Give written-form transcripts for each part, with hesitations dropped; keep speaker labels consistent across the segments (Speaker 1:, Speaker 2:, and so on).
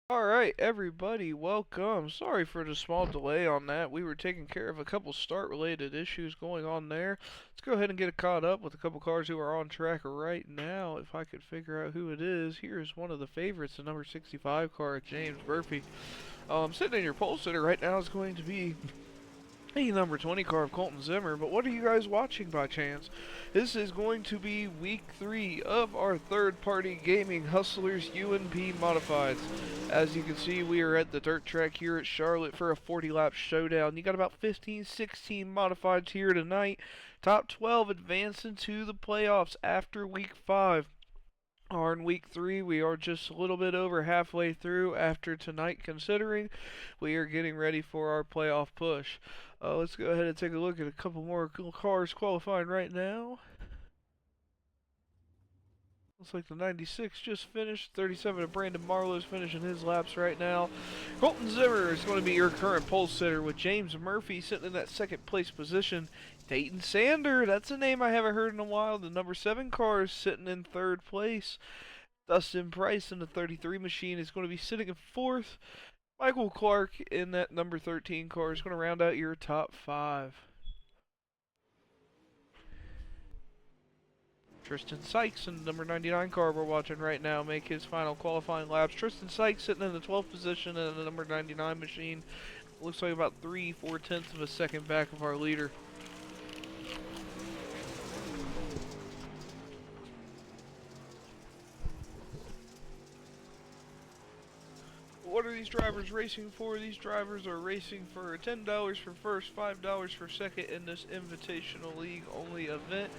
Speaker 1: Alright, everybody, welcome. Sorry for the small delay on that. We were taking care of a couple start-related issues going on there. Let's go ahead and get caught up with a couple cars who are on track right now. If I could figure out who it is, here's one of the favorites, the number 65 car, James Murphy. Sitting in your pole sitter right now is going to be the number 20 car of Colton Zimmer, but what are you guys watching by chance? This is going to be week 3 of our third-party gaming Hustlers UNP Modifieds. As you can see, we are at the dirt track here at Charlotte for a 40-lap showdown. You got about 15, 16 modifieds here tonight. Top 12 advance into the playoffs after week 5. Are in week 3. We are just a little bit over halfway through after tonight, considering we are getting ready for our playoff push. Let's go ahead and take a look at a couple more cars qualifying right now. Looks like the 96 just finished. 37 of Brandon Marlowe's finishing his laps right now. Colton Zimmer is going to be your current pole sitter, with James Murphy sitting in that second place position. Dayton Sander, that's a name I haven't heard in a while. The number 7 car is sitting in third place. Dustin Price in the 33 machine is going to be sitting in fourth. Michael Clark in that number 13 car is going to round out your top 5. Tristan Sykes in the number 99 car we're watching right now make his final qualifying laps. Tristan Sykes sitting in the 12th position in the number 99 machine. Looks like about 3/4 tenths of a second back of our leader. What are these drivers racing for? These drivers are racing for $10 for first, $5 for second in this Invitational League only event.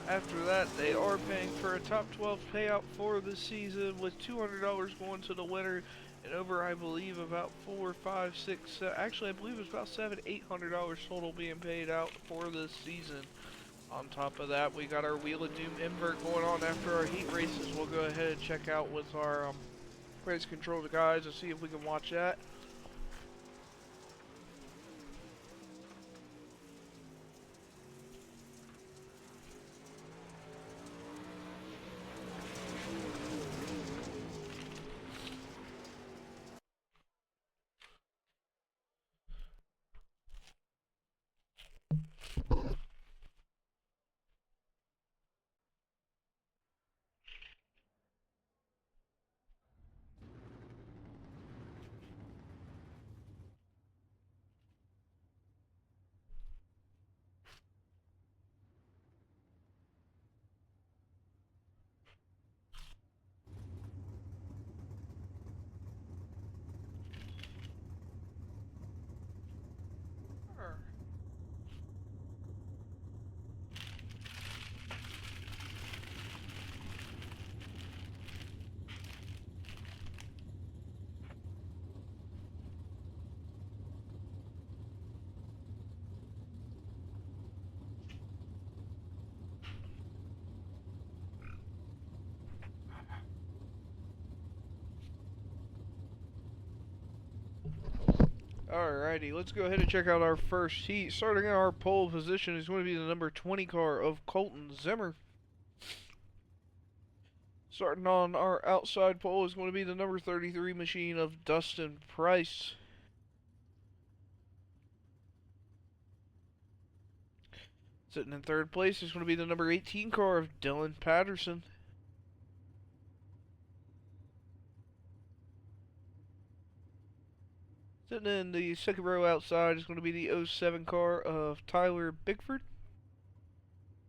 Speaker 1: After that, they are paying for a top 12 payout for the season, with $200 going to the winner, and over, I believe, about 4, 5, 6, actually, I believe it was about $800 total being paid out for this season. On top of that, we got our Wheel of Doom invert going on after our heat races. We'll go ahead and check out with our race control guys and see if we can watch that. Alrighty, let's go ahead and check out our first heat. Starting in our pole position is going to be the number 20 car of Colton Zimmer. Starting on our outside pole is going to be the number 33 machine of Dustin Price. Sitting in third place is going to be the number 18 car of Dylan Patterson. Sitting in the second row outside is going to be the '07 car of Tyler Bickford.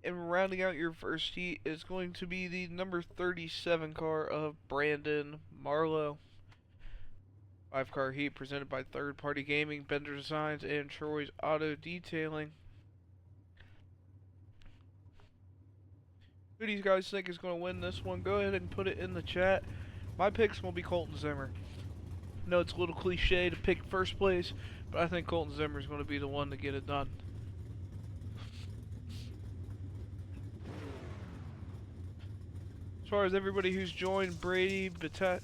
Speaker 1: And rounding out your first heat is going to be the number 37 car of Brandon Marlowe. 5-car heat presented by Third Party Gaming, Bender Designs, and Troy's Auto Detailing. Who do you guys think is going to win this one? Go ahead and put it in the chat. My pick's going to be Colton Zimmer. I know it's a little cliche to pick first place, but I think Colton Zimmer is going to be the one to get it done. As far as everybody who's joined, Brady, BTA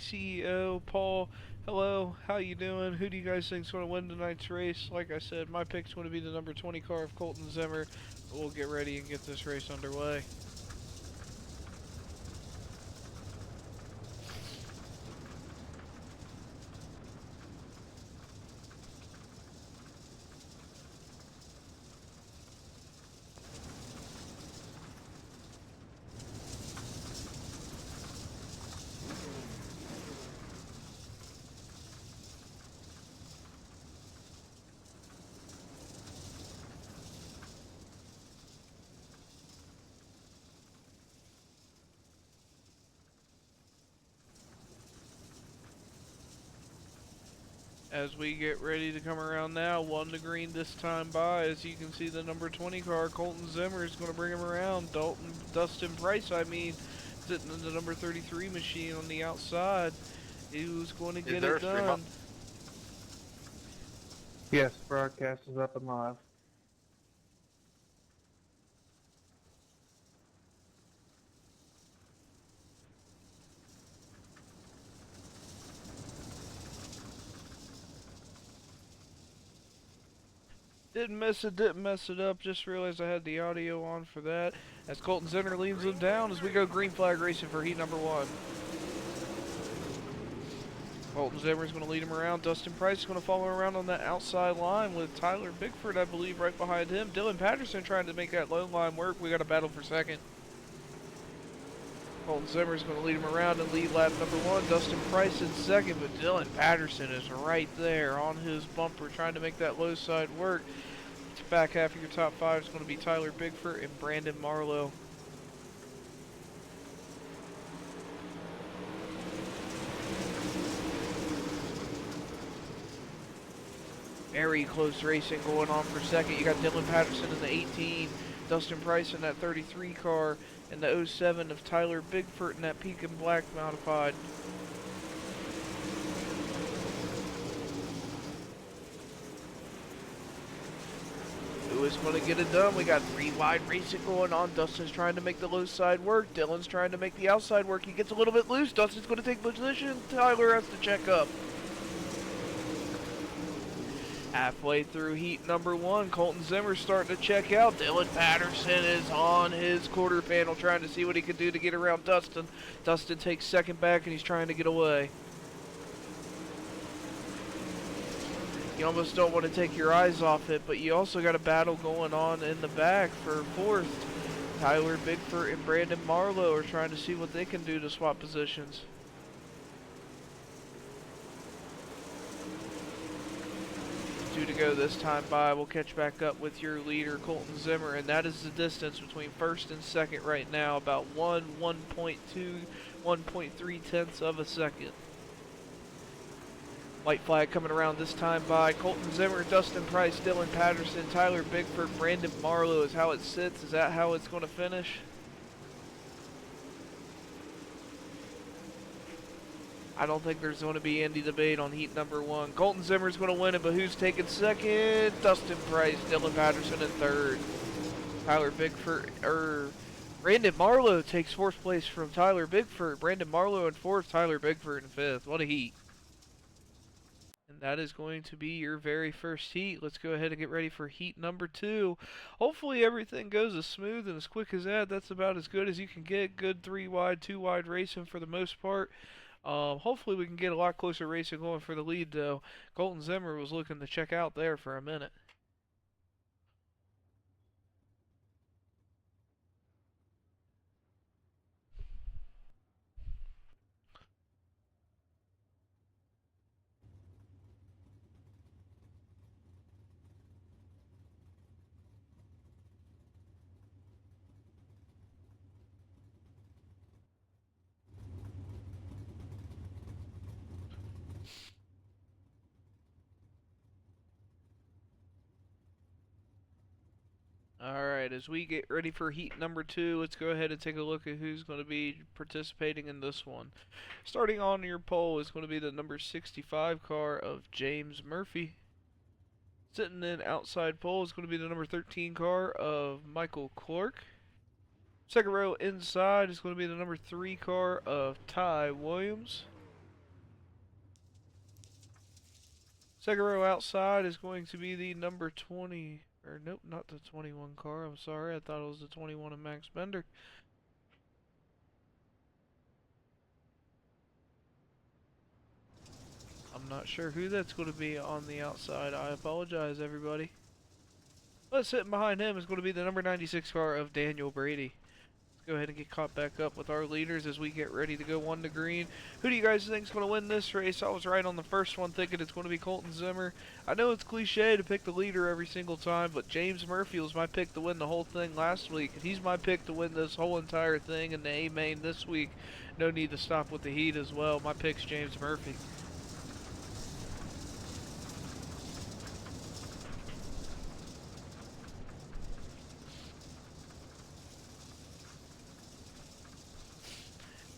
Speaker 1: CEO, Paul, hello, how you doing? Who do you guys think is going to win tonight's race? Like I said, my pick's going to be the number 20 car of Colton Zimmer. We'll get ready and get this race underway. As we get ready to come around now, 1 to green this time by. As you can see, the number 20 car, Colton Zimmer, is going to bring him around. Dustin Price, sitting in the number 33 machine on the outside. Who's going to get it done?
Speaker 2: Yes, broadcast is up and live.
Speaker 1: Didn't mess it up. Just realized I had the audio on for that. As Colton Zimmer leads him down as we go green flag racing for heat number 1. Colton Zimmer's going to lead him around. Dustin Price is going to follow around on that outside line with Tyler Bigford, I believe, right behind him. Dylan Patterson trying to make that low line work. We got a battle for second. Colton Zimmer's going to lead him around and lead lap number 1. Dustin Price in second, but Dylan Patterson is right there on his bumper trying to make that low side work. The back half of your top 5 is going to be Tyler Bigford and Brandon Marlowe. Very close racing going on for second. You got Dylan Patterson in the 18, Dustin Price in that 33 car, and the 07 of Tyler Bigford in that pink and black modified. Who is going to get it done? We got 3 wide racing going on. Dustin's trying to make the low side work. Dylan's trying to make the outside work. He gets a little bit loose. Dustin's going to take position. Tyler has to check up. Halfway through heat number 1, Colton Zimmer's starting to check out. Dylan Patterson is on his quarter panel trying to see what he can do to get around Dustin. Dustin takes second back and he's trying to get away. You almost don't want to take your eyes off it, but you also got a battle going on in the back for fourth. Tyler Bigford and Brandon Marlowe are trying to see what they can do to swap positions. 2 to go this time by. We'll catch back up with your leader, Colton Zimmer, and that is the distance between first and second right now, about 1.2, 1.3 tenths of a second. White flag coming around this time by. Colton Zimmer, Dustin Price, Dylan Patterson, Tyler Bigford, Brandon Marlowe is how it sits. Is that how it's going to finish? I don't think there's going to be any debate on heat number 1. Colton Zimmer's going to win it, but who's taking second? Dustin Price, Dylan Patterson in third. Tyler Bigford, Brandon Marlowe takes 4th place from Tyler Bigford. Brandon Marlowe in 4th, Tyler Bigford in 5th. What a heat. And that is going to be your very first heat. Let's go ahead and get ready for heat number 2. Hopefully everything goes as smooth and as quick as that. That's about as good as you can get. Good 3 wide, 2 wide racing for the most part. Hopefully we can get a lot closer racing going for the lead, though. Colton Zimmer was looking to check out there for a minute. Alright, as we get ready for heat number 2, let's go ahead and take a look at who's going to be participating in this one. Starting on your pole is going to be the number 65 car of James Murphy. Sitting in outside pole is going to be the number 13 car of Michael Clark. Second row inside is going to be the number 3 car of Ty Williams. Second row outside is going to be the number 20, or nope, not the 21 car, I'm sorry, I thought it was the 21 of Max Bender. I'm not sure who that's going to be on the outside, I apologize everybody. But sitting behind him is going to be the number 96 car of Daniel Brady. Go ahead and get caught back up with our leaders as we get ready to go 1 to green. Who do you guys think is going to win this race? I was right on the first one thinking it's going to be Colton Zimmer. I know it's cliche to pick the leader every single time, but James Murphy was my pick to win the whole thing last week. And he's my pick to win this whole entire thing in the A-Main this week. No need to stop with the heat as well. My pick's James Murphy.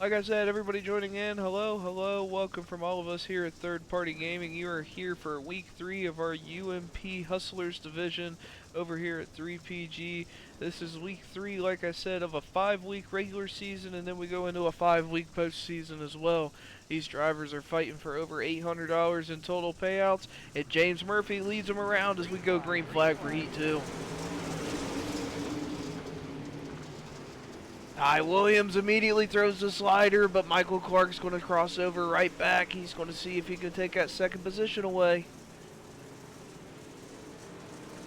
Speaker 1: Like I said, everybody joining in, hello, hello, welcome from all of us here at Third Party Gaming. You are here for week 3 of our UMP Hustlers division over here at 3PG. This is week 3, like I said, of a 5-week regular season, and then we go into a 5-week postseason as well. These drivers are fighting for over $800 in total payouts, and James Murphy leads them around as we go green flag for Heat 2. Ty Williams immediately throws the slider, but Michael Clark's going to cross over right back. He's going to see if he can take that second position away.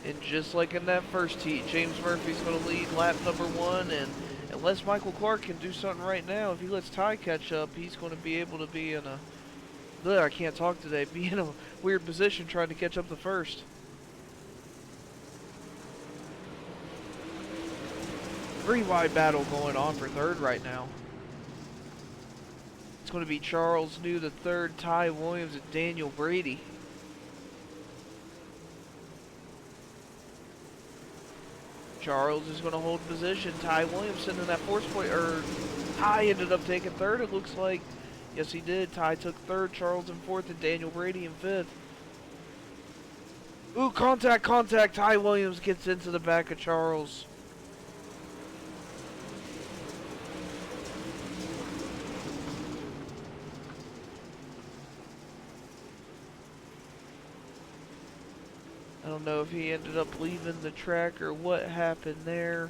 Speaker 1: And just like in that first heat, James Murphy's going to lead lap number 1. And unless Michael Clark can do something right now, if he lets Ty catch up, he's going to be able to be in a... I can't talk today. Be in a weird position trying to catch up the first. Pretty wide battle going on for third right now. It's going to be Charles New the third, Ty Williams, and Daniel Brady. Charles is going to hold position. Ty Williams sending that force point, or Ty ended up taking third, it looks like. Yes, he did. Ty took third, Charles in fourth, and Daniel Brady in fifth. Ooh, contact, contact. Ty Williams gets into the back of Charles. I don't know if he ended up leaving the track or what happened there.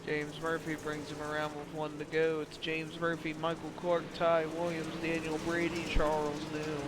Speaker 1: James Murphy brings him around with 1 to go. It's James Murphy, Michael Clark, Ty Williams, Daniel Brady, Charles New.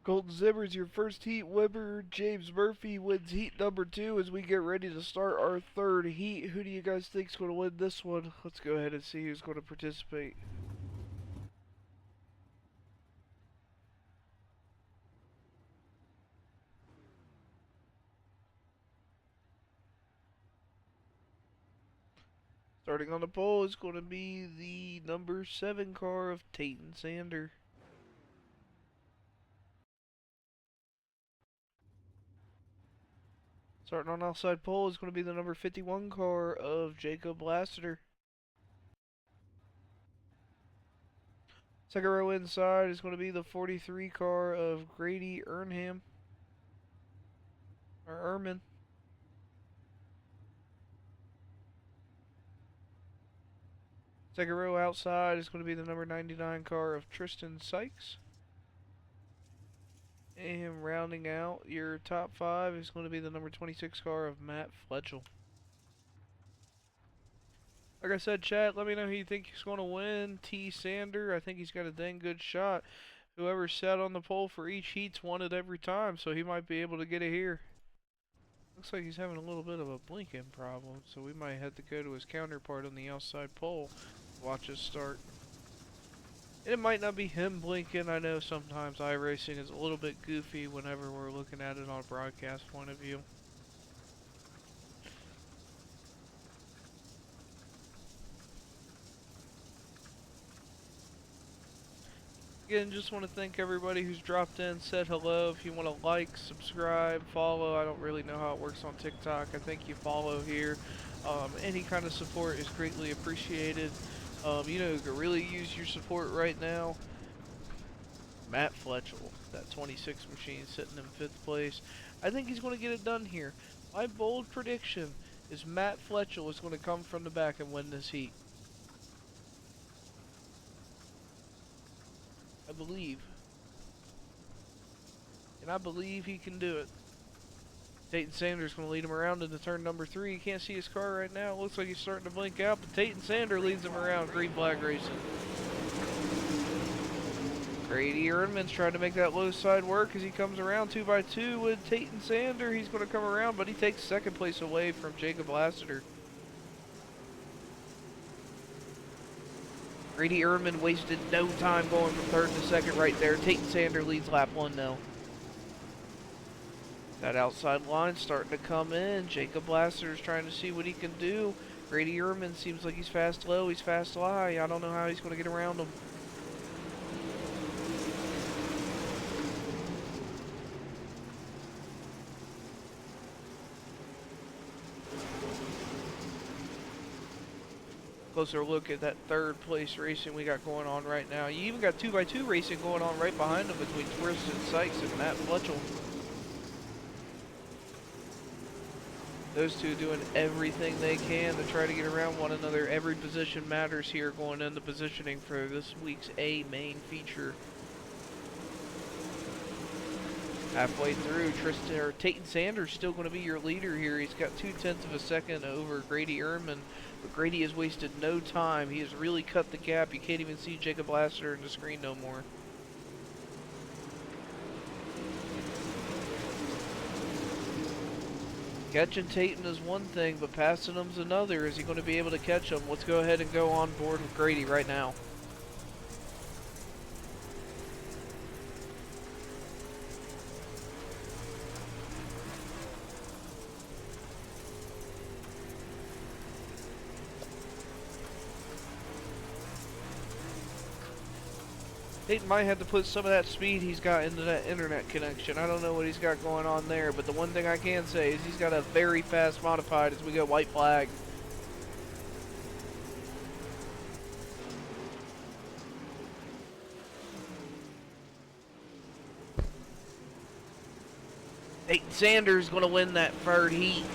Speaker 1: Colton Zimmer's your first heat winner. James Murphy wins heat number 2 as we get ready to start our third heat. Who do you guys think is going to win this one? Let's go ahead and see who's going to participate. Starting on the pole is going to be the number 7 car of Tayton Sander. Starting on outside pole is going to be the number 51 car of Jacob Lassiter. Second row inside is going to be the 43 car of Grady Earnham. Or Ehrman. Second row outside is going to be the number 99 car of Tristan Sykes. And rounding out your top 5 is going to be the number 26 car of Matt Fletchell. Like I said, chat, let me know who you think is going to win. T. Sander, I think he's got a dang good shot. Whoever sat on the pole for each heat's won it every time, so he might be able to get it here. Looks like he's having a little bit of a blinking problem, so we might have to go to his counterpart on the outside pole. Watch us start. And it might not be him blinking. I know sometimes iRacing is a little bit goofy whenever we're looking at it on a broadcast point of view. Again, just want to thank everybody who's dropped in, said hello. If you want to like, subscribe, follow, I don't really know how it works on TikTok. I think you follow here. Any kind of support is greatly appreciated. You know who could really use your support right now? Matt Fletchel, that 26 machine sitting in 5th place. I think he's going to get it done here. My bold prediction is Matt Fletchel is going to come from the back and win this heat. I believe. And I believe he can do it. Tate Sanders going to lead him around into turn number 3. You can't see his car right now. It looks like he's starting to blink out, but Tate Sanders leads him around. Green flag racing. Grady Ernman's trying to make that low side work as he comes around 2x2 with Tate Sanders. He's going to come around, but he takes 2nd place away from Jacob Lassiter. Grady Ernman wasted no time going from 3rd to 2nd right there. Tate Sanders leads lap 1 now. That outside line starting to come in. Jacob Lassiter's trying to see what he can do. Grady Ernman seems like he's fast low, he's fast high. I don't know how he's going to get around him. Closer look at that 3rd place racing we got going on right now. You even got 2x2 racing going on right behind them between Twisted Sykes and Matt Fletchel. Those two doing everything they can to try to get around one another. Every position matters here going into positioning for this week's A main feature. Halfway through, Tate Sanders still going to be your leader here. He's got 0.2 of a second over Grady Ernman, but Grady has wasted no time. He has really cut the gap. You can't even see Jacob Lassiter in the screen no more. Catching Tatum is one thing, but passing him's another. Is he going to be able to catch him? Let's go ahead and go on board with Grady right now. Tate might have to put some of that speed he's got into that internet connection. I don't know what he's got going on there, but the one thing I can say is he's got a very fast modified as we go white flag. Tate Sanders going to win that 3rd heat.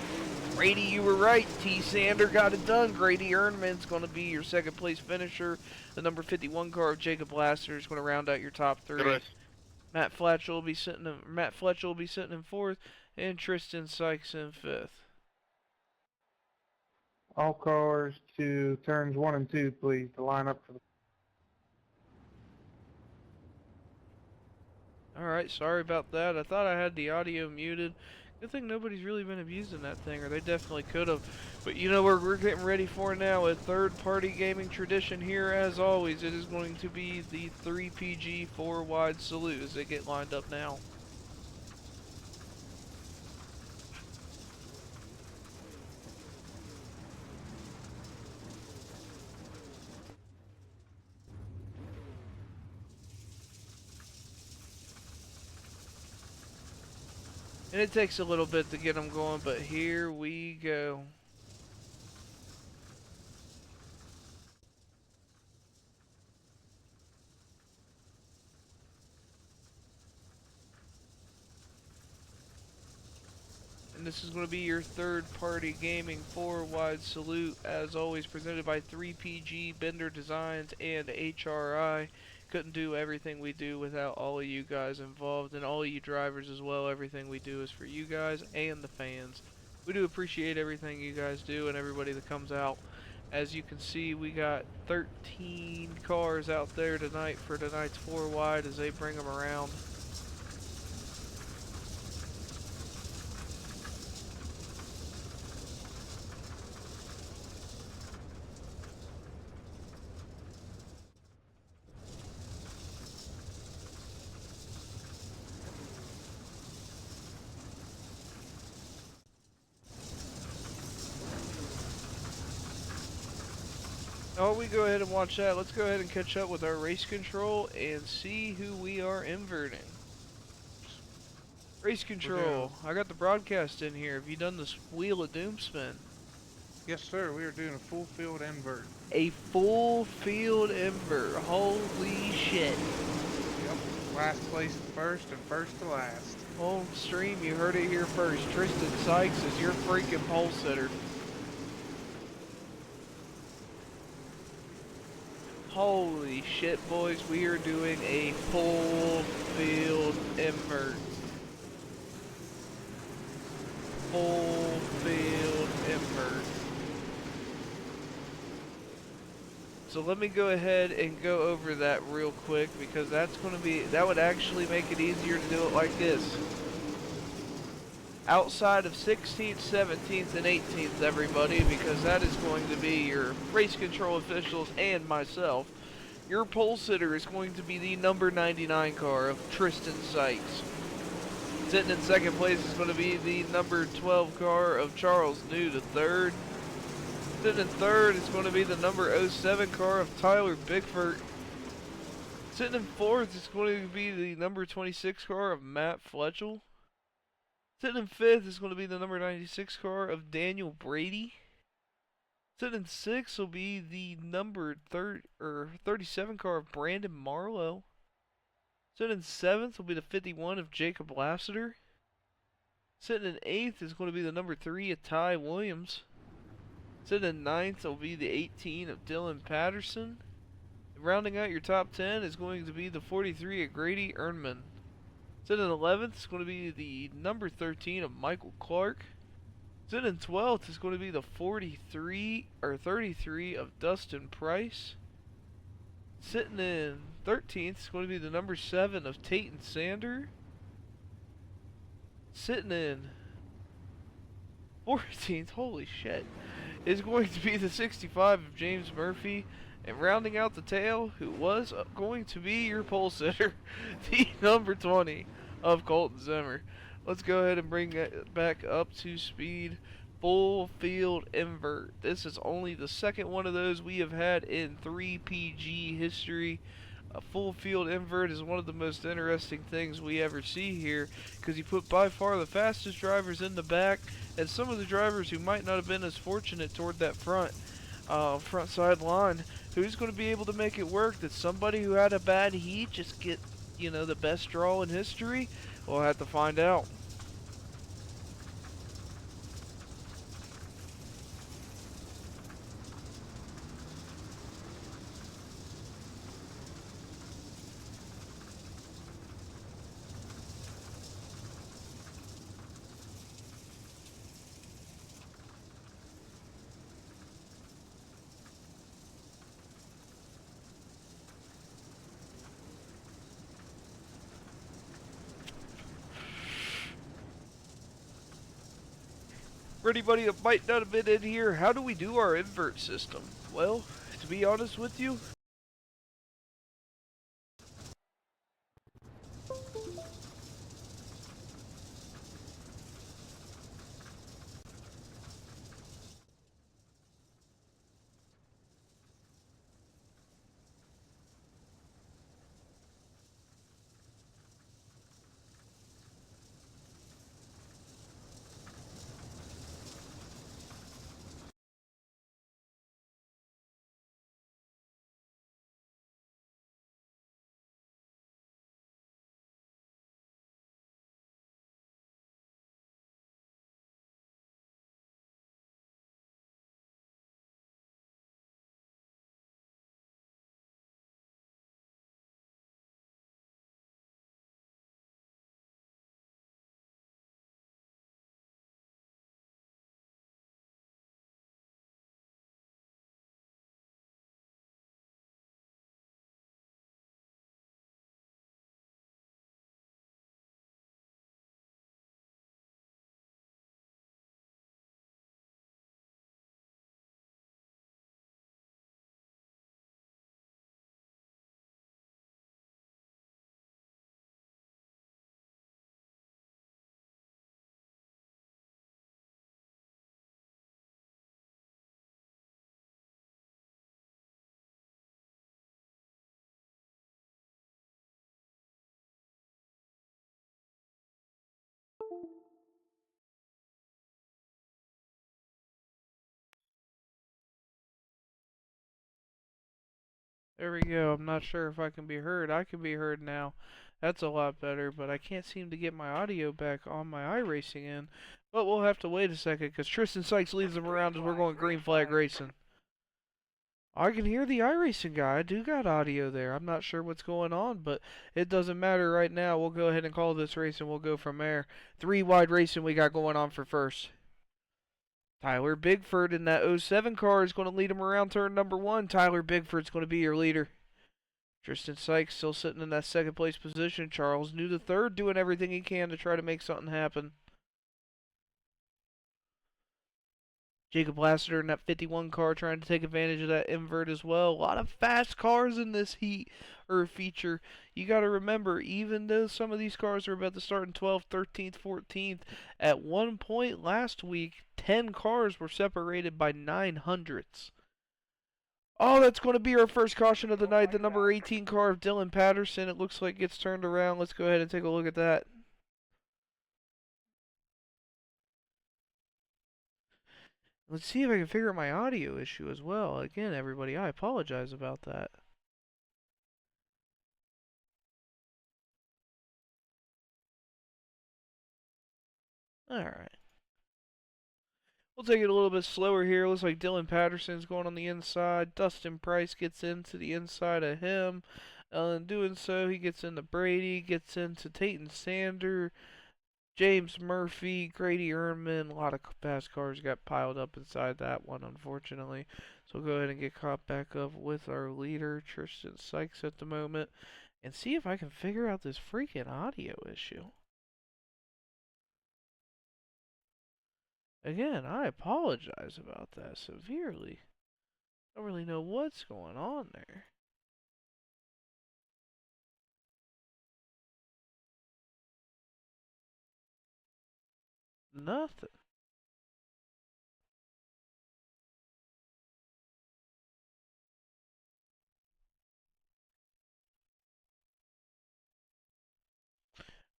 Speaker 1: Grady, you were right. T. Sander got it done. Grady Ernman's going to be your 2nd place finisher. The number 51 car of Jacob Lassiter is going to round out your top 3. Matt Fletchel will be sitting in 4th, and Tristan Sykes in 5th.
Speaker 2: All cars to turns 1 and 2, please, to line up for the...
Speaker 1: Alright, sorry about that. I thought I had the audio muted. Good thing nobody's really been abusing that thing, or they definitely could have. But you know what we're getting ready for now? A third-party gaming tradition here. As always, it is going to be the 3PG 4-wide salute as they get lined up now. And it takes a little bit to get them going, but here we go. And this is going to be your third-party gaming 4-wide salute, as always presented by 3PG, Bender Designs, and HRI. Couldn't do everything we do without all of you guys involved, and all of you drivers as well. Everything we do is for you guys and the fans. We do appreciate everything you guys do and everybody that comes out. As you can see, we got 13 cars out there tonight for tonight's 4-wide as they bring them around. Oh, we go ahead and watch that. Let's go ahead and catch up with our race control and see who we are inverting. Race control. I got the broadcast in here. Have you done this Wheel of Doom spin?
Speaker 2: Yes, sir. We are doing a full field invert.
Speaker 1: A full field invert. Holy shit.
Speaker 2: Yep. Last place to first and first to last.
Speaker 1: Home stream, you heard it here first. Tristan Sykes is your freaking pole sitter. Holy shit, boys, we are doing a full field invert. Full field invert. So let me go ahead and go over that real quick because that would actually make it easier to do it like this. Outside of 16th, 17th, and 18th, everybody, because that is going to be your race control officials and myself. Your pole sitter is going to be the number 99 car of Tristan Sykes. Sitting in second place is going to be the number 12 car of Charles New III. Sitting in third is going to be the number 07 car of Tyler Bickford. Sitting in fourth is going to be the number 26 car of Matt Fletchell. Sitting in fifth is going to be the number 96 car of Daniel Brady. Sitting in sixth will be the number 37 car of Brandon Marlowe. Sitting in seventh will be the 51 of Jacob Lassiter. Sitting in eighth is going to be the number 3 of Ty Williams. Sitting in ninth will be the 18 of Dylan Patterson. Rounding out your top 10 is going to be the 43 of Grady Ernman. Sitting in 11th is going to be the number 13 of Michael Clark. Sitting in 12th is going to be the 33 of Dustin Price. Sitting in 13th is going to be the number 7 of Tayton Sander. Sitting in 14th, holy shit, is going to be the 65 of James Murphy. And rounding out the tail, who was going to be your pole sitter, the number 20 of Colton Zimmer. Let's go ahead and bring that back up to speed. Full field invert. This is only the second one of those we have had in 3PG history. A full field invert is one of the most interesting things we ever see here because you put by far the fastest drivers in the back and some of the drivers who might not have been as fortunate toward that front side line. Who's going to be able to make it work? Did somebody who had a bad heat just get, the best draw in history? We'll have to find out. For anybody that might not have been in here, how do we do our invert system? Well, to be honest with you, there we go. I'm not sure if I can be heard. I can be heard now. That's a lot better, but I can't seem to get my audio back on my iRacing end. But we'll have to wait a second because Tristan Sykes leads them around as we're going green flag racing. I can hear the iRacing guy. I do got audio there. I'm not sure what's going on, but it doesn't matter right now. We'll go ahead and call this race and we'll go from there. 3 wide racing we got going on for first. Tyler Bigford in that '07 car is going to lead him around turn number 1. Tyler Bigford's going to be your leader. Tristan Sykes still sitting in that second place position. Charles New the third doing everything he can to try to make something happen. Jacob Lassiter in that 51 car trying to take advantage of that invert as well. A lot of fast cars in this heat or feature. You got to remember, even though some of these cars are about to start in 12th, 13th, 14th, at one point last week, 10 cars were separated by 900ths. Oh, that's going to be our first caution of the night. The number 18 car of Dylan Patterson, it looks like gets turned around. Let's go ahead and take a look at that. Let's see if I can figure out my audio issue as well. Again, everybody, I apologize about that. Alright. We'll take it a little bit slower here. Looks like Dylan Patterson's going on the inside. Dustin Price gets into the inside of him. In doing so, he gets into Brady, gets into Tayton Sander, James Murphy, Grady Ehrman. A lot of fast cars got piled up inside that one, unfortunately. So we'll go ahead and get caught back up with our leader, Tristan Sykes, at the moment, and see if I can figure out this freaking audio issue. Again, I apologize about that severely. I don't really know what's going on there. Nothing.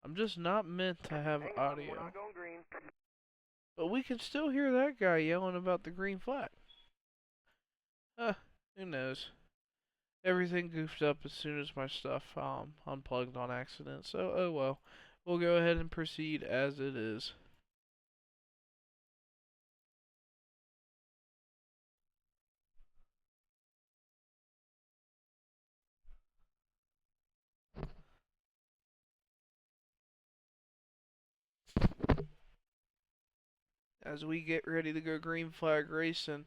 Speaker 1: I'm just not meant to have audio. But we can still hear that guy yelling about the green flag. Who knows? Everything goofed up as soon as my stuff unplugged on accident. So, oh well. We'll go ahead and proceed as it is. As we get ready to go green flag racing.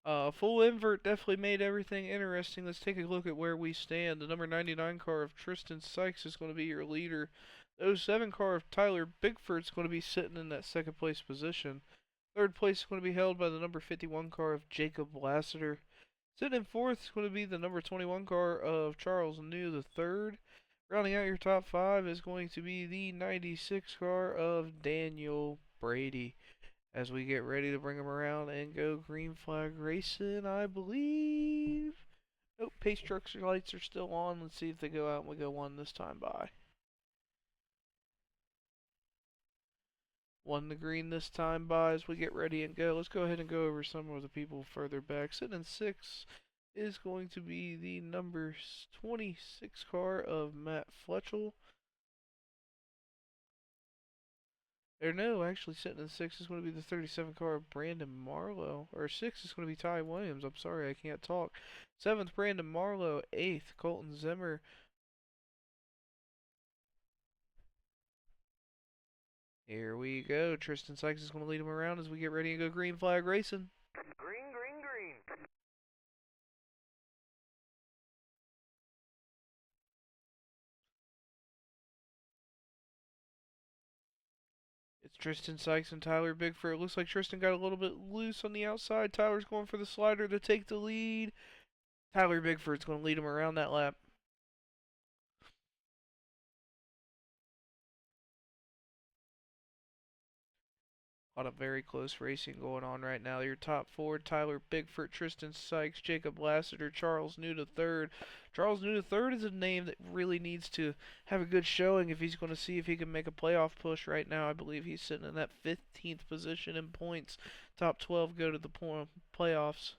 Speaker 1: Full invert definitely made everything interesting. Let's take a look at where we stand. The number 99 car of Tristan Sykes is going to be your leader. The '07 car of Tyler Bigford is going to be sitting in that second place position. Third place is going to be held by the number 51 car of Jacob Lassiter. Sitting in fourth is going to be the number 21 car of Charles New the third. Rounding out your top five is going to be the 96 car of Daniel Brady. As we get ready to bring them around and go green flag racing, I believe. Oh, pace trucks lights are still on. Let's see if they go out and we go one this time by. One the green this time by as we get ready and go. Let's go ahead and go over some of the people further back. Sitting in six is going to be the number 26 car of Matt Fletchell. Or no, actually sitting in six is going to be the 37 car of Brandon Marlowe. Or six is going to be Ty Williams. I'm sorry, I can't talk. Seventh, Brandon Marlowe. Eighth, Colton Zimmer. Here we go. Tristan Sykes is going to lead him around as we get ready to go green flag racing.
Speaker 3: Green, green, green.
Speaker 1: It's Tristan Sykes and Tyler Bigford. It looks like Tristan got a little bit loose on the outside. Tyler's going for the slider to take the lead. Tyler Bigford's going to lead him around that lap. A lot of very close racing going on right now. Your top four, Tyler Bigford, Tristan Sykes, Jacob Lassiter, Charles New the third. Charles New the third is a name that really needs to have a good showing if he's going to see if he can make a playoff push right now. I believe he's sitting in that 15th position in points. Top 12 go to the playoffs.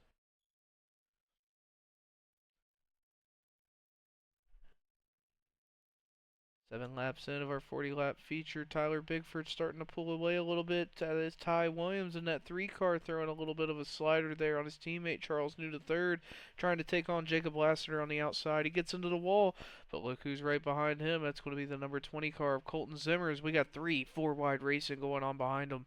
Speaker 1: 7 laps in of our 40 lap feature. Tyler Bigford starting to pull away a little bit. It's Ty Williams in that 3 car throwing a little bit of a slider there on his teammate Charles New to third, trying to take on Jacob Lassiter on the outside. He gets into the wall, but look who's right behind him. That's going to be the number 20 car of Colton Zimmers. We got 3 4 wide racing going on behind him.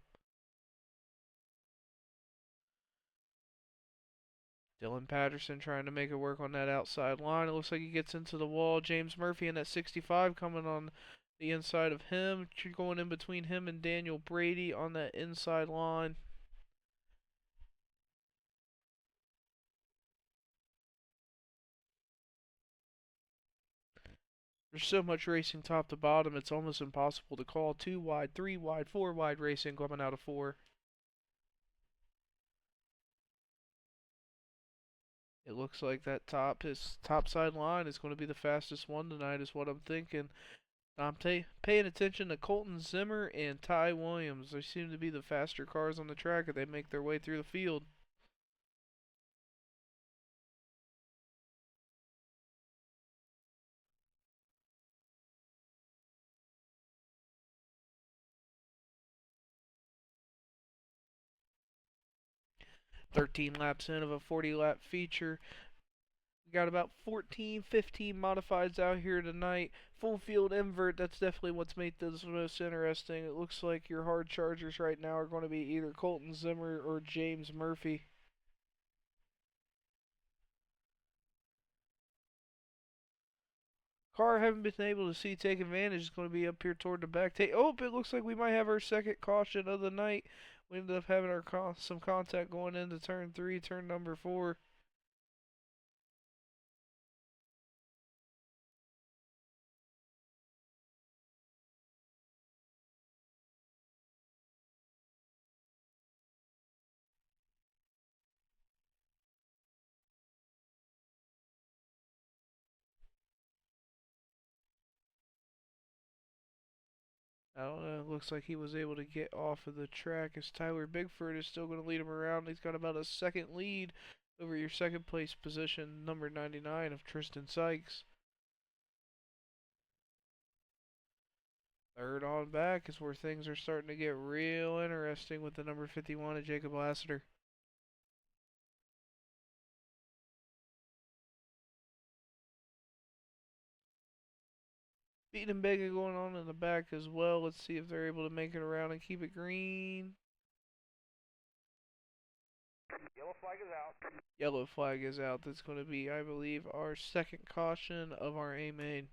Speaker 1: Dylan Patterson trying to make it work on that outside line. It looks like he gets into the wall. James Murphy in that 65 coming on the inside of him. Going in between him and Daniel Brady on that inside line. There's so much racing top to bottom, it's almost impossible to call. 2 wide, 3 wide, 4 wide racing coming out of 4. It looks like that his top side line is going to be the fastest one tonight, is what I'm thinking. I'm paying attention to Colton Zimmer and Ty Williams. They seem to be the faster cars on the track as they make their way through the field. "13 laps in of a 40 lap feature. We got about 14, 15 modifieds out here tonight. Full field invert, that's definitely what's made this most interesting. It looks like your hard chargers right now are going to be either Colton Zimmer or James Murphy. Car I haven't been able to see take advantage is going to be up here toward the back. Oh, it looks like we might have our second caution of the night. We ended up having some contact going into turn 3, turn number 4. I don't know. It looks like he was able to get off of the track as Tyler Bigford is still going to lead him around. He's got about a second lead over your second place position, number 99 of Tristan Sykes. Third on back is where things are starting to get real interesting with the number 51 of Jacob Lassiter. Beating and begging going on in the back as well. Let's see if they're able to make it around and keep it green.
Speaker 3: Yellow flag is out.
Speaker 1: Yellow flag is out. That's going to be, I believe, our second caution of our A main.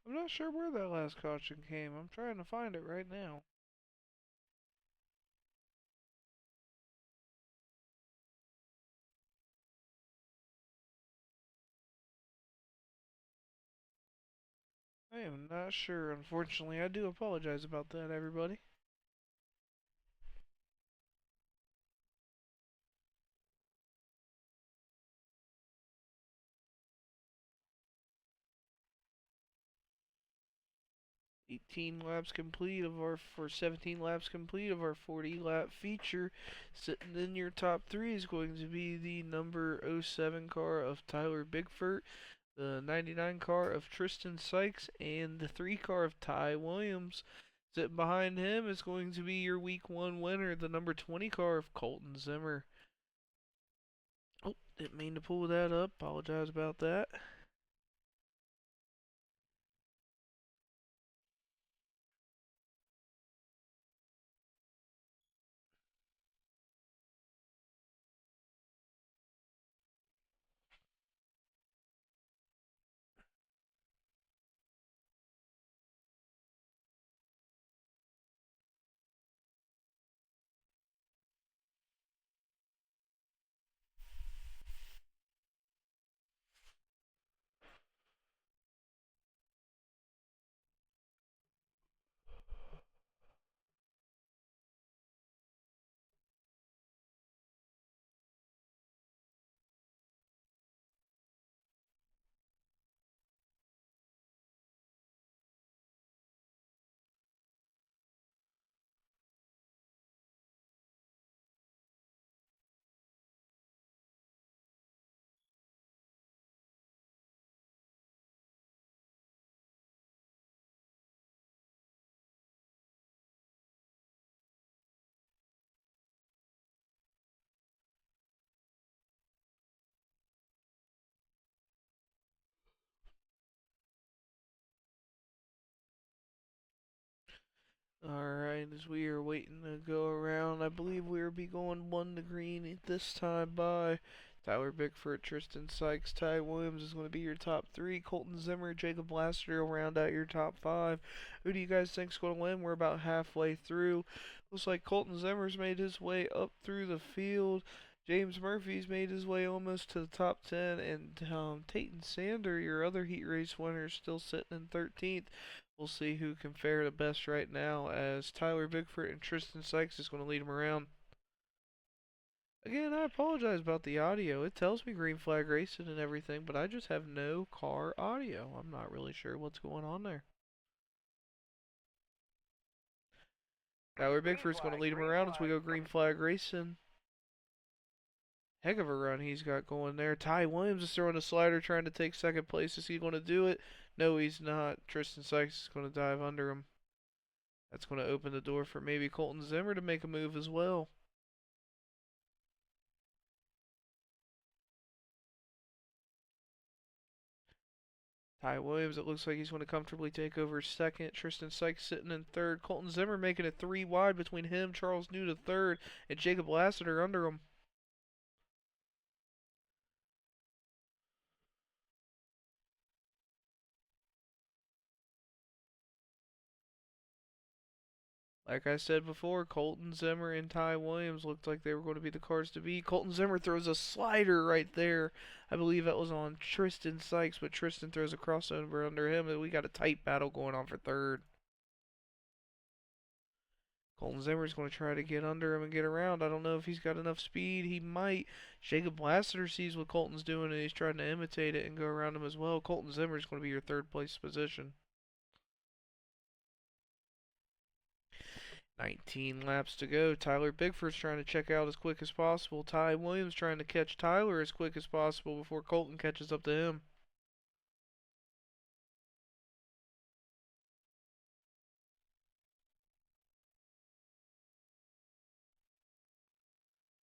Speaker 1: I'm not sure where that last caution came. I'm trying to find it right now. I am not sure, unfortunately. I do apologize about that, everybody. For 17 laps complete of our 40 lap feature. Sitting in your top 3 is going to be the number 07 car of Tyler Bigford, the 99 car of Tristan Sykes, and the 3 car of Ty Williams. Sitting behind him is going to be your week 1 winner, the number 20 car of Colton Zimmer. Oh, didn't mean to pull that up. Apologize about that. Alright, as we are waiting to go around, I believe we will be going one to green this time by Tyler Bickford, Tristan Sykes, Ty Williams is going to be your top three. Colton Zimmer, Jacob Lassiter will round out your top five. Who do you guys think's going to win? We're about halfway through. Looks like Colton Zimmer's made his way up through the field. James Murphy's made his way almost to the top 10, and Tayton Sander, your other heat race winner, is still sitting in 13th. We'll see who can fare the best right now, as Tyler Bickford and Tristan Sykes is going to lead him around. Again, I apologize about the audio. It tells me green flag racing and everything, but I just have no car audio. I'm not really sure what's going on there. Tyler Bickford's going to lead him around as we go green flag racing. Heck of a run he's got going there. Ty Williams is throwing a slider, trying to take second place. Is he going to do it? No, he's not. Tristan Sykes is going to dive under him. That's going to open the door for maybe Colton Zimmer to make a move as well. Ty Williams, it looks like he's going to comfortably take over second. Tristan Sykes sitting in third. Colton Zimmer making it 3 wide between him, Charles New to third, and Jacob Lassiter under him. Like I said before, Colton Zimmer and Ty Williams looked like they were going to be the cars to beat. Colton Zimmer throws a slider right there. I believe that was on Tristan Sykes, but Tristan throws a crossover under him, and we got a tight battle going on for third. Colton Zimmer's going to try to get under him and get around. I don't know if he's got enough speed. He might. Jacob Lassiter sees what Colton's doing, and he's trying to imitate it and go around him as well. Colton Zimmer's going to be your third place position. 19 laps to go. Tyler Bickford's trying to check out as quick as possible. Ty Williams trying to catch Tyler as quick as possible before Colton catches up to him.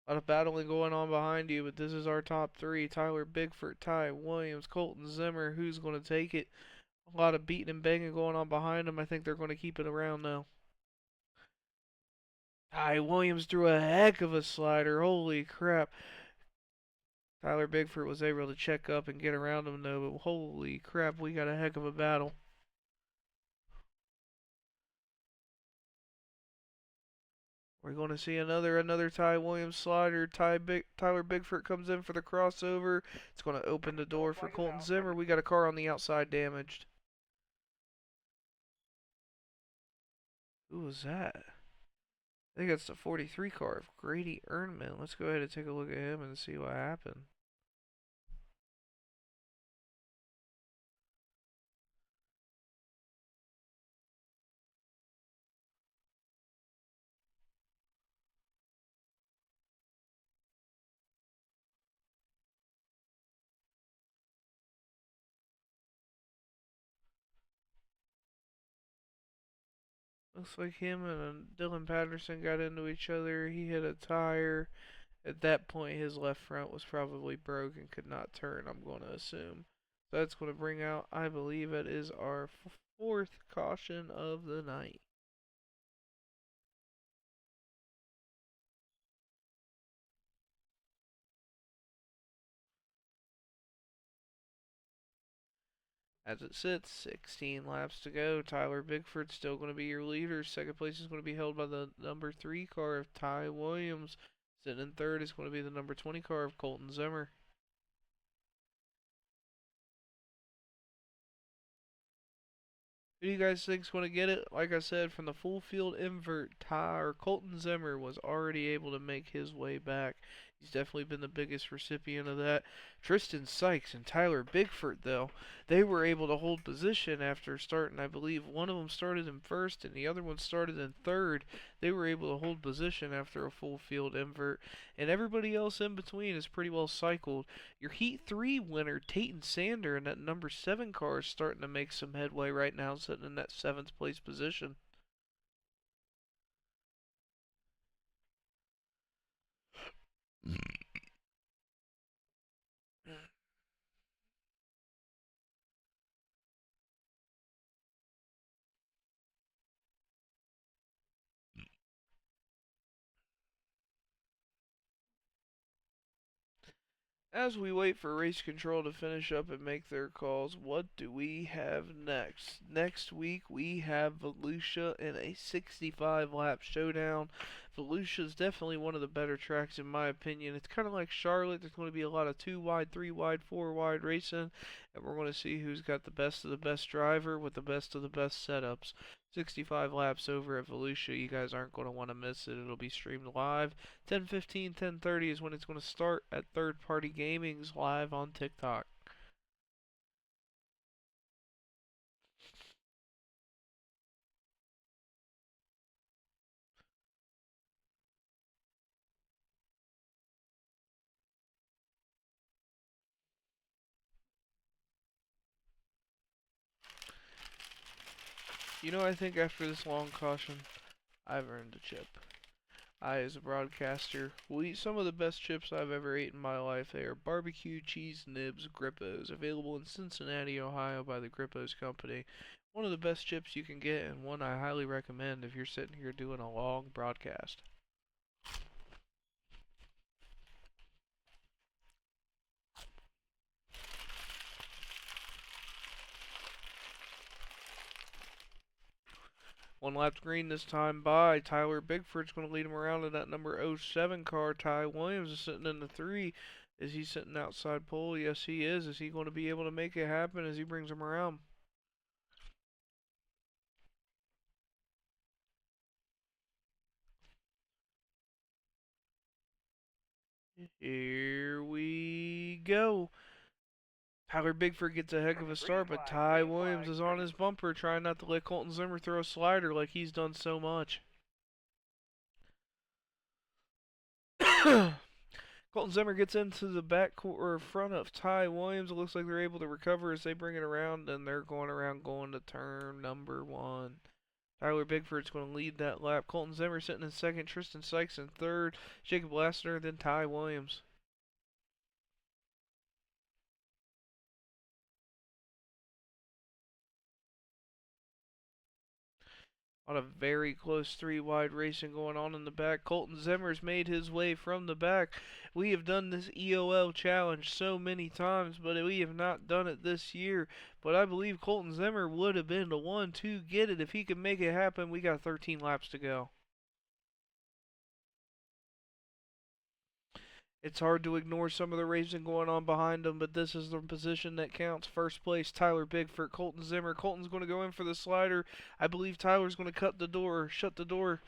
Speaker 1: A lot of battling going on behind you, but this is our top three. Tyler Bickford, Ty Williams, Colton Zimmer. Who's going to take it? A lot of beating and banging going on behind them. I think they're going to keep it around though. Ty Williams threw a heck of a slider. Holy crap. Tyler Bickford was able to check up and get around him though, but holy crap, we got a heck of a battle. We're going to see another Ty Williams slider. Tyler Bigford comes in for the crossover. It's going to open the door for Colton Zimmer. We got a car on the outside damaged. Who was that? I think that's the 43 car of Grady Earnman. Let's go ahead and take a look at him and see what happened. Looks like him and Dylan Patterson got into each other. He hit a tire. At that point, his left front was probably broken, could not turn, I'm going to assume. So that's going to bring out, I believe it is our fourth caution of the night. As it sits, 16 laps to go. Tyler Bigford's still going to be your leader. Second place is going to be held by the number 3 car of Ty Williams. Sitting in third is going to be the number 20 car of Colton Zimmer. Who do you guys think's going to get it? Like I said, from the full field invert, Colton Zimmer was already able to make his way back. He's definitely been the biggest recipient of that. Tristan Sykes and Tyler Bigford, though, they were able to hold position after starting. I believe one of them started in first and the other one started in third. They were able to hold position after a full field invert, and everybody else in between is pretty well cycled. Your Heat 3 winner, Tayton Sander, and that number 7 car is starting to make some headway right now, sitting in that 7th place position. As we wait for race control to finish up and make their calls, what do we have next? Next week we have Volusia in a 65 lap showdown. Volusia is definitely one of the better tracks in my opinion. It's kind of like Charlotte. There's going to be a lot of 2 wide, 3 wide, 4 wide racing, and we're going to see who's got the best of the best driver with the best of the best setups. 65 laps over at Volusia. You guys aren't going to want to miss it. It'll be streamed live. 10:15, 10:30 is when it's going to start at Third Party Gaming's live on TikTok. You know, I think after this long caution, I've earned a chip. I, as a broadcaster, will eat some of the best chips I've ever ate in my life. They are barbecue cheese nibs Grippos, available in Cincinnati, Ohio by the Grippos Company. One of the best chips you can get, and one I highly recommend if you're sitting here doing a long broadcast. One lap green this time by Tyler Bigford's going to lead him around in that number '07 car. Ty Williams is sitting in the 3. Is he sitting outside pole? Yes, he is. Is he going to be able to make it happen as he brings him around? Here we go. Tyler Bigford gets a heck of a start, but Ty Williams is on his bumper, trying not to let Colton Zimmer throw a slider like he's done so much. Colton Zimmer gets into the back or front of Ty Williams. It looks like they're able to recover as they bring it around, and they're going around going to turn number 1. Tyler Bigford's going to lead that lap. Colton Zimmer sitting in second, Tristan Sykes in third, Jacob Lassner, then Ty Williams. A lot of very close 3 wide racing going on in the back. Colton Zimmer's made his way from the back. We have done this EOL challenge so many times, but we have not done it this year. But I believe Colton Zimmer would have been the one to get it if he could make it happen. We got 13 laps to go. It's hard to ignore some of the racing going on behind him, but this is the position that counts. First place, Tyler Bigford, Colton Zimmer. Colton's going to go in for the slider. I believe Tyler's going to shut the door.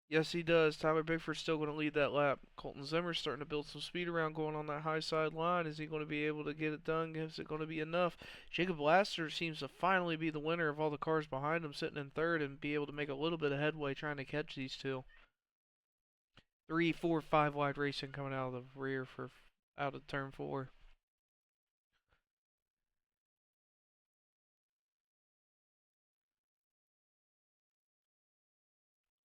Speaker 1: Yes, he does. Tyler Bigford's still going to lead that lap. Colton Zimmer's starting to build some speed around going on that high side line. Is he going to be able to get it done? Is it going to be enough? Jacob Laster seems to finally be the winner of all the cars behind him, sitting in third and be able to make a little bit of headway trying to catch these two. 3, 4, 5 wide racing coming out of the rear for out of turn 4.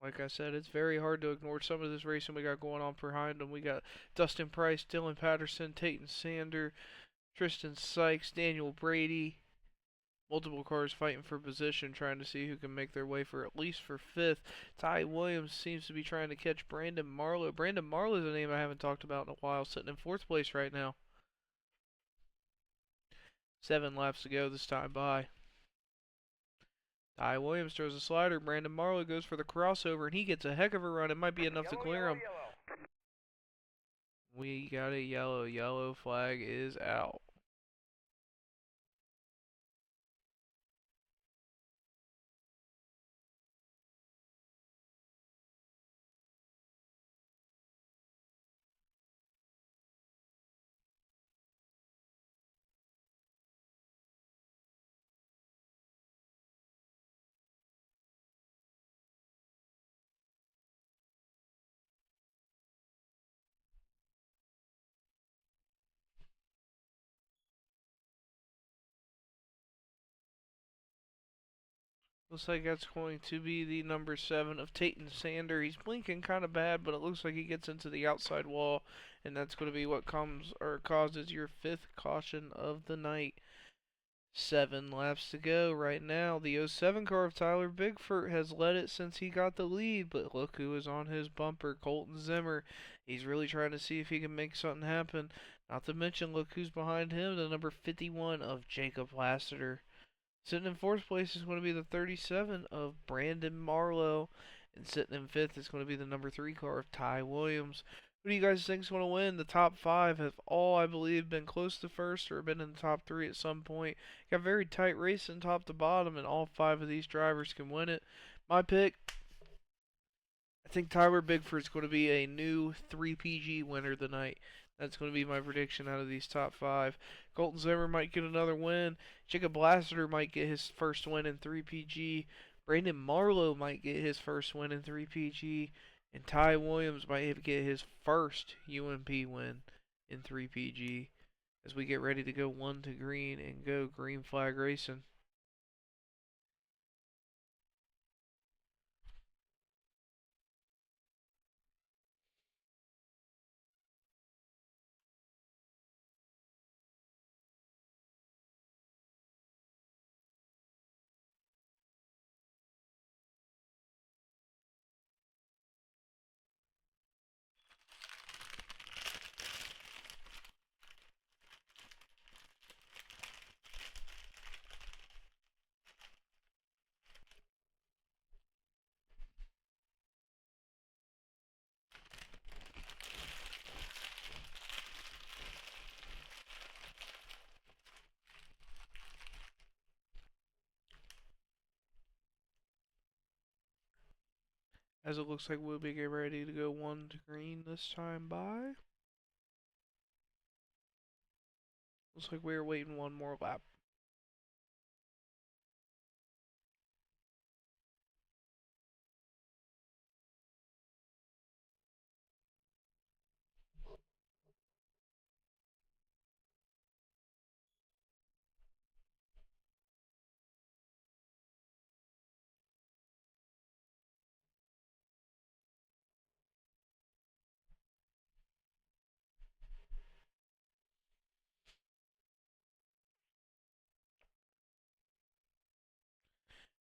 Speaker 1: Like I said, it's very hard to ignore some of this racing we got going on behind them. We got Dustin Price, Dylan Patterson, Tayton Sander, Tristan Sykes, Daniel Brady. Multiple cars fighting for position, trying to see who can make their way for at least for 5th. Ty Williams seems to be trying to catch Brandon Marlowe. Brandon Marlowe is a name I haven't talked about in a while, sitting in 4th place right now. 7 laps to go this time by. Ty Williams throws a slider. Brandon Marlowe goes for the crossover, and he gets a heck of a run. It might be enough to clear him. We got a yellow. Yellow flag is out. Looks like that's going to be the number 7 of Tayton Sander. He's blinking kind of bad, but it looks like he gets into the outside wall, and that's going to be what comes or causes your 5th caution of the night. 7 laps to go right now. The '07 car of Tyler Bigford has led it since he got the lead, but look who is on his bumper, Colton Zimmer. He's really trying to see if he can make something happen. Not to mention, look who's behind him, the number 51 of Jacob Lassiter. Sitting in fourth place is going to be the 37 of Brandon Marlowe. And sitting in fifth is going to be the number 3 car of Ty Williams. Who do you guys think is going to win? The top 5 have all, I believe, been close to first or been in the top 3 at some point. Got very tight racing top to bottom, and all 5 of these drivers can win it. My pick, I think Tyler Bigford's going to be a new 3PG winner tonight. That's going to be my prediction out of these top 5. Colton Zimmer might get another win. Jacob Lassiter might get his first win in 3PG. Brandon Marlowe might get his first win in 3PG. And Ty Williams might get his first UMP win in 3PG as we get ready to go 1 to green and go green flag racing. As it looks like we'll be getting ready to go 1 to green this time by. Looks like we are waiting one more lap.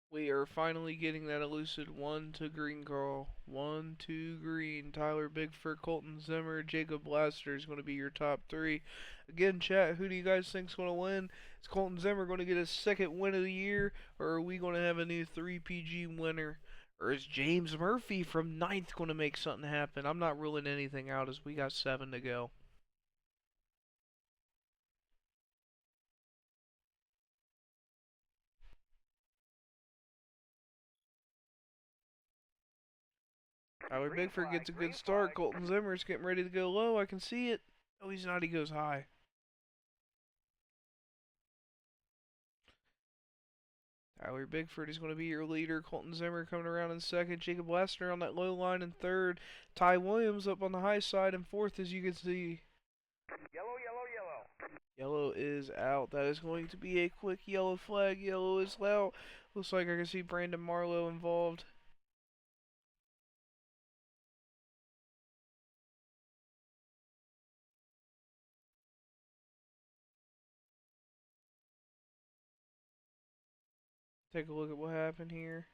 Speaker 1: We are finally getting that elusive 1 to green call. 1 to green. Tyler Bigford, Colton Zimmer, Jacob Lassiter is going to be your top 3. Again, chat, who do you guys think is going to win? Is Colton Zimmer going to get his second win of the year? Or are we going to have a new 3PG winner? Or is James Murphy from 9th going to make something happen? I'm not ruling anything out as we got 7 to go. Tyler Bigford gets a good start. Colton Zimmer's getting ready to go low. I can see it. Oh, he's not. He goes high. Tyler Bigford is going to be your leader. Colton Zimmer coming around in second. Jacob Lassiter on that low line in third. Ty Williams up on the high side in fourth, as you can see.
Speaker 3: Yellow, yellow, yellow.
Speaker 1: Yellow is out. That is going to be a quick yellow flag. Yellow is out. Looks like I can see Brandon Marlowe involved. Take a look at what happened here.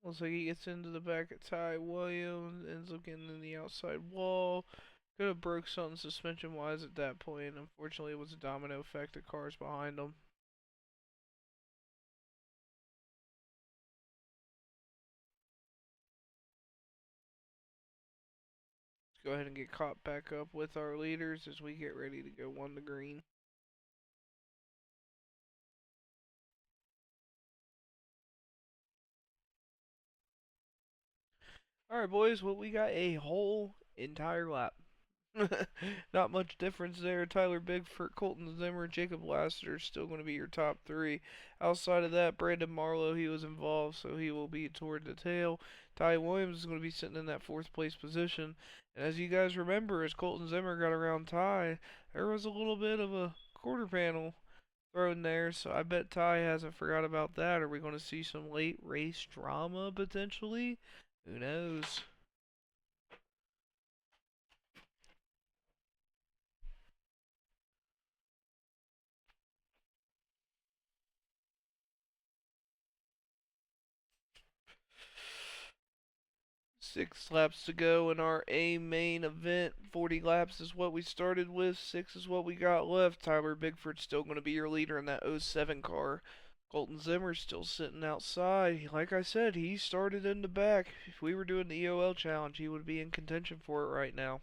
Speaker 1: Looks like he gets into the back of Ty Williams, ends up getting in the outside wall. Could have broke something suspension wise at that point. Unfortunately, it was a domino effect of cars behind him. Let's go ahead and get caught back up with our leaders as we get ready to go 1 to green. Alright, boys, well, we got a whole entire lap. Not much difference there. Tyler Bigford, Colton Zimmer, Jacob Lassiter still going to be your top 3. Outside of that, Brandon Marlowe, he was involved, so he will be toward the tail. Ty Williams is going to be sitting in that 4th place position. And as you guys remember, as Colton Zimmer got around Ty, there was a little bit of a quarter panel thrown there, so I bet Ty hasn't forgot about that. Are we going to see some late race drama potentially? Who knows? 6 laps to go in our A main event. 40 laps is what we started with. 6 is what we got left. Tyler Bigford's still going to be your leader in that '07 car. Colton Zimmer's still sitting outside. Like I said, he started in the back. If we were doing the EOL challenge, he would be in contention for it right now.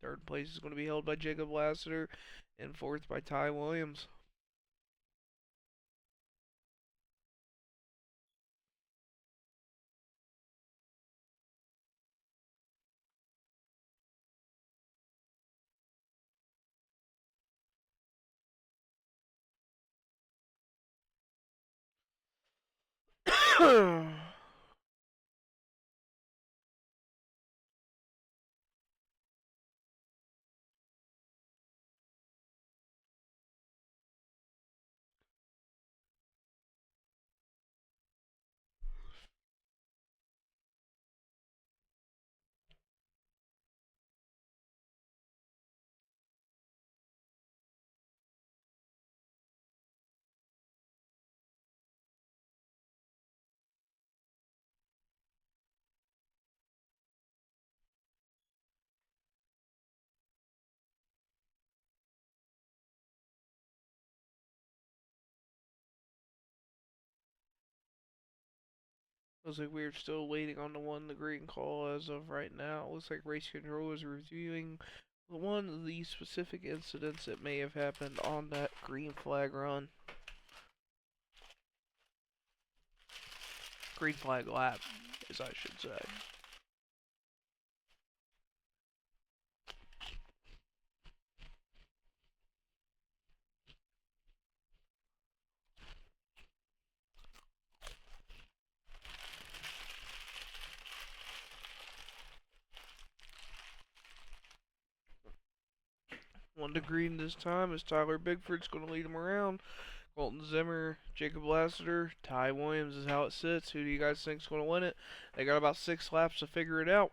Speaker 1: Third place is going to be held by Jacob Lassiter, and fourth by Ty Williams. Looks like we're still waiting on the green call as of right now. Looks like race control is reviewing one of the specific incidents that may have happened on that green flag run. Green flag lap, as I should say. One to green this time as Tyler Bigford's going to lead him around. Colton Zimmer, Jacob Lassiter, Ty Williams is how it sits. Who do you guys think is going to win it? They got about 6 laps to figure it out.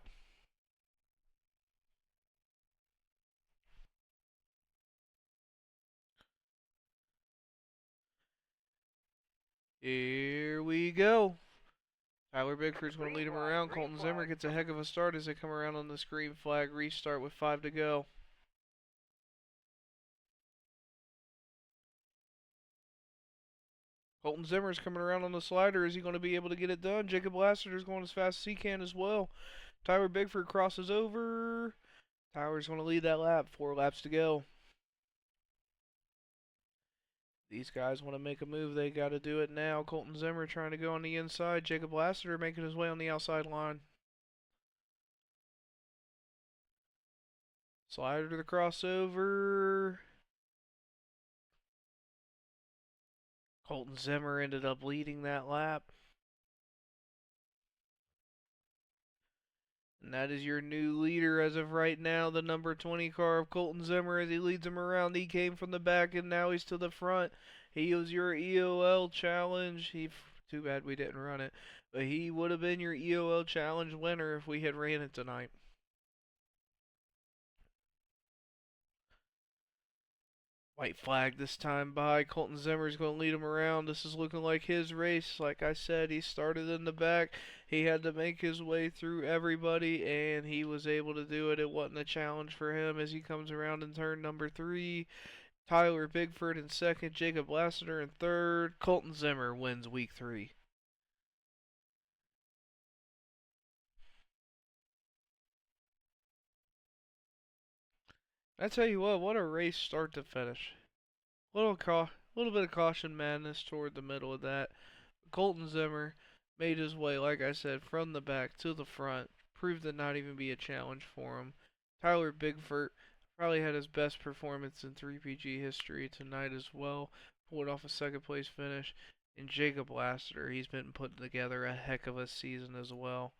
Speaker 1: Here we go. Tyler Bigford's going to lead him around. Colton Zimmer gets a heck of a start as they come around on this green flag restart with 5 to go. Colton Zimmer's coming around on the slider. Is he going to be able to get it done? Jacob Lassiter's going as fast as he can as well. Tyler Bigford crosses over. Tyler's going to lead that lap. 4 laps to go. These guys want to make a move. They got to do it now. Colton Zimmer trying to go on the inside. Jacob Lassiter making his way on the outside line. Slider to the crossover. Colton Zimmer ended up leading that lap. And that is your new leader as of right now, the number 20 car of Colton Zimmer as he leads him around. He came from the back and now he's to the front. He was your EOL challenge. Too bad we didn't run it. But he would have been your EOL challenge winner if we had ran it tonight. White flag this time by Colton Zimmer's going to lead him around. This is looking like his race. Like I said, he started in the back. He had to make his way through everybody, and he was able to do it. It wasn't a challenge for him as he comes around in turn number 3. Tyler Bigford in second. Jacob Lassiter in third. Colton Zimmer wins week 3. I tell you what a race start to finish. Little bit of caution madness toward the middle of that. Colton Zimmer made his way, like I said, from the back to the front. Proved to not even be a challenge for him. Tyler Bigford probably had his best performance in 3PG history tonight as well. Pulled off a second place finish. And Jacob Lassiter, he's been putting together a heck of a season as well.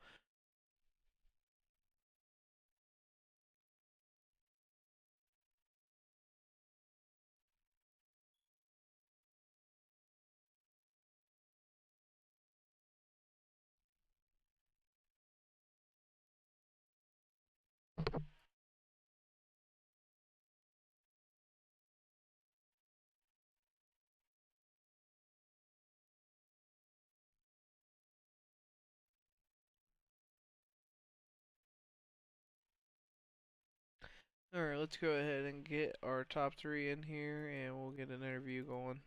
Speaker 1: Alright, let's go ahead and get our top three in here and we'll get an interview going.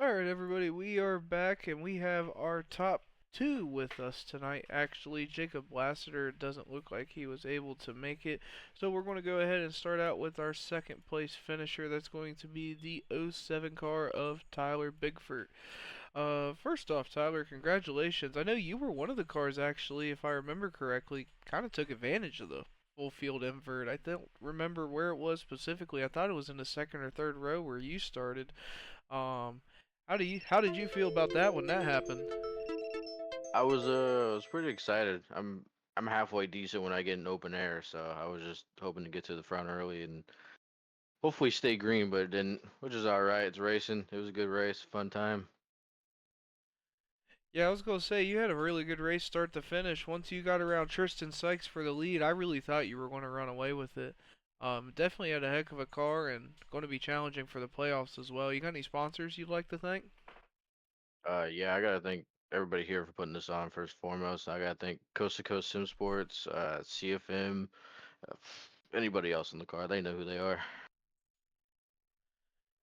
Speaker 1: Alright, everybody, we are back and we have our top two with us tonight. Actually, Jacob Lassiter doesn't look like he was able to make it, so we're going to go ahead and start out with our second place finisher. That's going to be the '07 car of Tyler Bigford. First off, Tyler, congratulations. I know you were one of the cars, actually, if I remember correctly, kind of took advantage of the full field invert. I don't remember where it was specifically. I thought it was in the second or third row where you started. Um, how did you feel about that when that happened?
Speaker 4: I was pretty excited. I'm halfway decent when I get in open air, so I was just hoping to get to the front early and hopefully stay green, but it didn't, which is all right. It's racing. It was a good race, fun time.
Speaker 1: Yeah, I was gonna say you had a really good race start to finish. Once you got around Tristan Sykes for the lead, I really thought you were going to run away with it. Definitely had a heck of a car and going to be challenging for the playoffs as well. You got any sponsors you'd like to thank?
Speaker 4: Yeah, I gotta thank everybody here for putting this on first and foremost. I gotta thank Coast to Coast Sim Sports, CFM, anybody else in the car. They know who they are.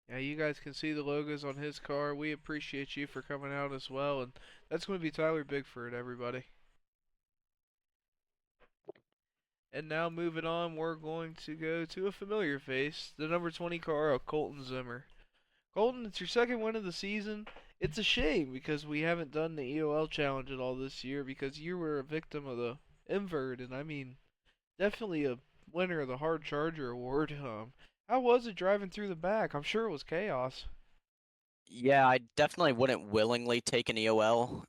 Speaker 1: Yeah, you guys can see the logos on his car. We appreciate you for coming out as well, and that's going to be Tyler Bigford, everybody. And now moving on, we're going to go to a familiar face, the number 20 car of Colton Zimmer. Colton, it's your second win of the season. It's a shame because we haven't done the EOL challenge at all this year because you were a victim of the invert, and I mean, definitely a winner of the Hard Charger Award. How was it driving through the back? I'm sure it was chaos.
Speaker 5: Yeah, I definitely wouldn't willingly take an EOL.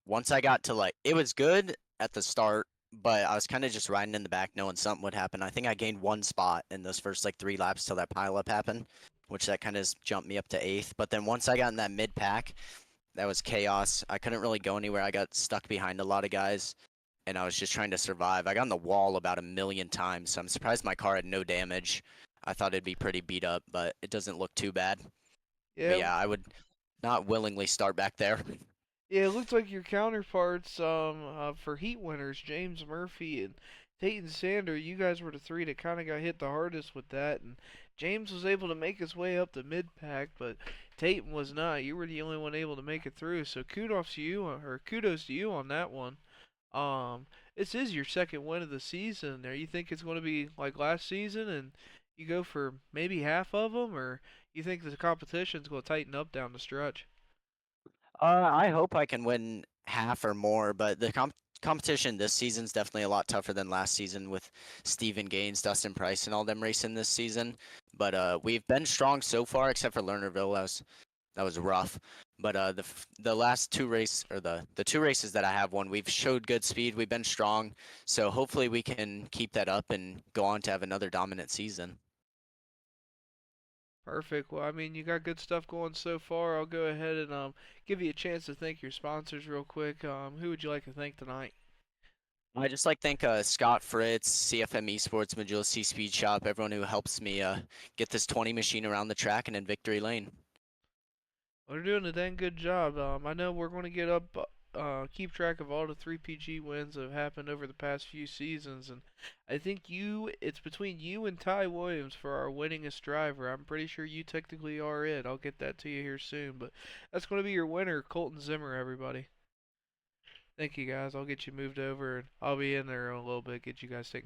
Speaker 5: Once I got to it was good at the start, but I was kind of just riding in the back knowing something would happen. I think I gained one spot in those first 3 laps till that pileup happened, which that kind of jumped me up to 8th. But then once I got in that mid pack, that was chaos. I couldn't really go anywhere. I got stuck behind a lot of guys, and I was just trying to survive. I got on the wall about a million times, so I'm surprised my car had no damage. I thought it'd be pretty beat up, but it doesn't look too bad. But
Speaker 1: Yeah,
Speaker 5: yeah, I would not willingly start back there.
Speaker 1: yeah, it looks like your counterparts for Heat winners, James Murphy and Tate Sander, you guys were the three that kind of got hit the hardest with that, and James was able to make his way up the mid pack, but Tate was not. You were the only one able to make it through. So kudos to you on that one. This is your second win of the season. There, you think it's going to be like last season, and you go for maybe half of them, or you think the competition's going to tighten up down the stretch?
Speaker 5: I hope I can win half or more, but the competition this season's definitely a lot tougher than last season with Steven Gaines, Dustin Price, and all them racing this season. But we've been strong so far, except for Lernerville. That was rough. But the last the two races that I have won, we've showed good speed. We've been strong, so hopefully we can keep that up and go on to have another dominant season.
Speaker 1: Perfect. Well, I mean, you got good stuff going so far. I'll go ahead and give you a chance to thank your sponsors real quick. Who would you like to thank tonight?
Speaker 5: I just like to thank Scott Fritz, CFM Esports, Magility Speed Shop, everyone who helps me get this 20 machine around the track and in victory lane.
Speaker 1: Well, they're doing a dang good job. I know we're going to get up, keep track of all the 3PG wins that have happened over the past few seasons, and I think it's between you and Ty Williams for our winningest driver. I'm pretty sure you technically are it. I'll get that to you here soon, but that's going to be your winner, Colton Zimmer, everybody. Thank you guys. I'll get you moved over, and I'll be in there in a little bit, get you guys taken